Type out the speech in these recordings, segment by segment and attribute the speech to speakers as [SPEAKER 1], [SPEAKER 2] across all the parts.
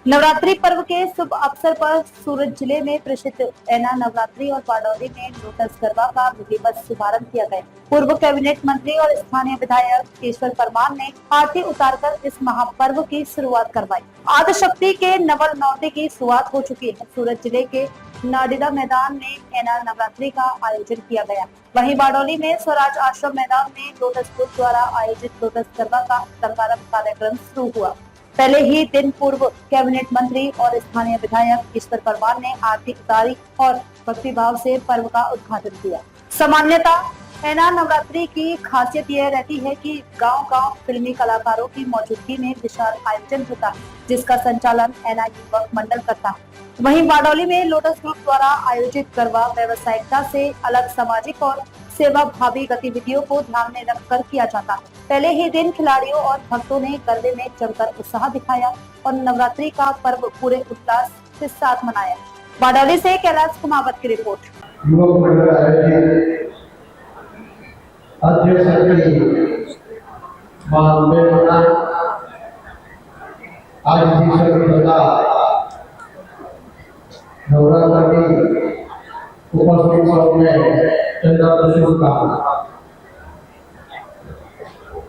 [SPEAKER 1] नवरात्रि पर्व के शुभ अवसर पर सूरत जिले में प्रसिद्ध ऐना नवरात्रि और बारडोली में लोटस गरबा का विधिवत शुभारंभ किया गया। पूर्व कैबिनेट मंत्री और स्थानीय विधायक ईश्वर परमार ने आरती उतारकर इस महापर्व की शुरुआत करवाई। आदिशक्ति के नवल नौते की शुरुआत हो चुकी है। सूरत जिले के नाडिला मैदान में ऐना नवरात्रि का आयोजन किया गया। वहीं बारडोली में स्वराज आश्रम मैदान में लोटस ग्रुप द्वारा आयोजित लोटस गरबा का समारोह कार्यक्रम शुरू हुआ। पहले ही दिन पूर्व कैबिनेट मंत्री और स्थानीय विधायक ईश्वर परमार ने आरती उतारी और भक्तिभाव से पर्व का उद्घाटन किया। सामान्यतः ऐना नवरात्रि की खासियत यह रहती है कि गांव-गांव फिल्मी कलाकारों की मौजूदगी में विशाल आयोजन होता है, जिसका संचालन ऐना युवक मंडल करता है। वहीं बारडोली में लोटस ग्रुप द्वारा आयोजित गरबा व्यावसायिकता से अलग सामाजिक और सेवा भावी गतिविधियों को ध्यान में रखकर किया जाता है। पहले ही दिन खिलाड़ियों और भक्तों ने गरबे में जमकर उत्साह दिखाया और नवरात्रि का पर्व पूरे उल्लास के साथ मनाया। बारडोली से कैलाश कुमावत की रिपोर्ट।
[SPEAKER 2] युवक मंडल आयोजित आज नवरात्रि उपस्थित में शुभकामना।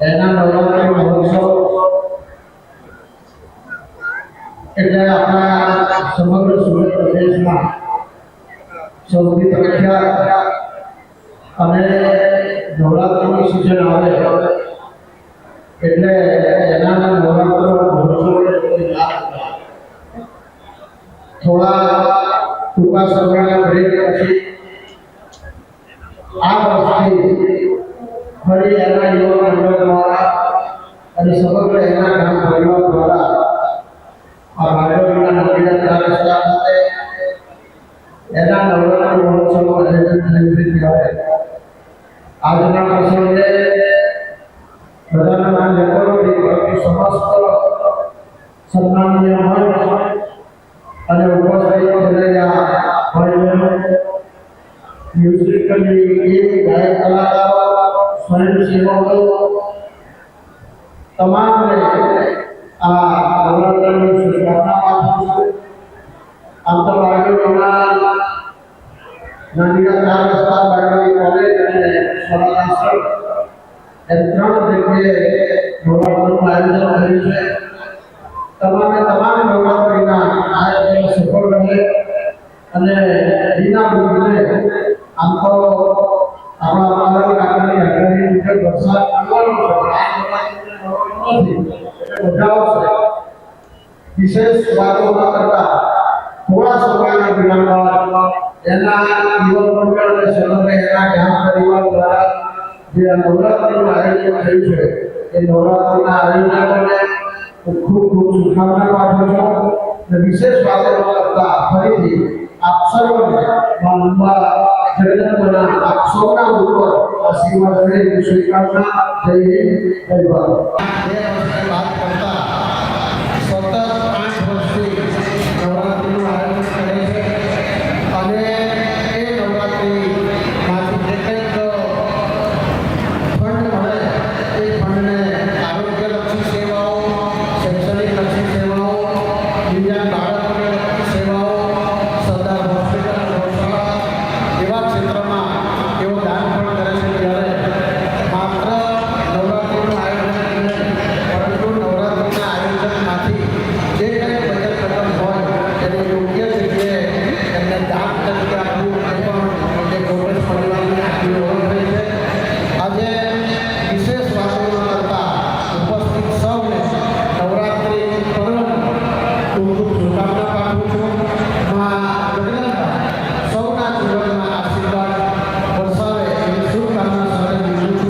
[SPEAKER 2] ऐना नवरात्रि महोत्सव એટલે આપણા સમગ્ર સુરત પ્રદેશમાં સૌથી પ્રખ્યાત અને નવરાત્રિની સિઝન આવે એટલે એના નવરાત્રિ મહોત્સવ થોડા ટૂંકા સમયના બ્રેક પછી આ વર્ષથી ફરી એના યુવક મંડળ દ્વારા અને સમગ્ર એના ગામ પરિવાર દ્વારા આ બારડોલીના નગરીના 4 રસ્તા ખાતે એના નવરાત્રિ મહોત્સવનું આયોજન થયું છે। ત્યારે આજના પ્રસંગે બધાના લોકોની સમસ્ત સન્માનીય મંચ અને ઉપસ્થિત રહેલા ભાઈઓ મ્યુઝિકલી ગીત ગાયક કલાકારો સ્વયંસેવકો તમામને આ નવરાત્રિની શુભકામના પાઠવું છું। આમ તો બારડોલીના નાનીના 4 રસ્તા બારડોલી કોલેજ અને સ્વરાજ આશ્રમ એ 3 જગ્યાએ નવરાત્રિનું આયોજન કર્યું છે। તમામ નવરાત્રિના આયોજન સફળ રહે અને વિના વિઘ્ને આમ તો આપણા અમારા કાકાની આગાહી મુજબ વરસાદ આવવાનો છે, બધા વિશેષ વાતો ન કરતા થોડા સમયના વિરામ બાદ એના યુવક મંડળ અને સમગ્ર એના ગામ પરિવાર દ્વારા જે નવરાત્રિનું આયોજન થયું છે એ નવરાત્રિના આયોજકોને ખૂબ ખૂબ શુભકામના પાઠવું છું। વિશેષ વાતો ન કરતા ફરીથી આપ સર્વને લંબા જગન્નાથના આપ સૌના ઉપર આશીર્વાદ રહે એવી શુભકામના। જય હિન્દ, જય ભારત।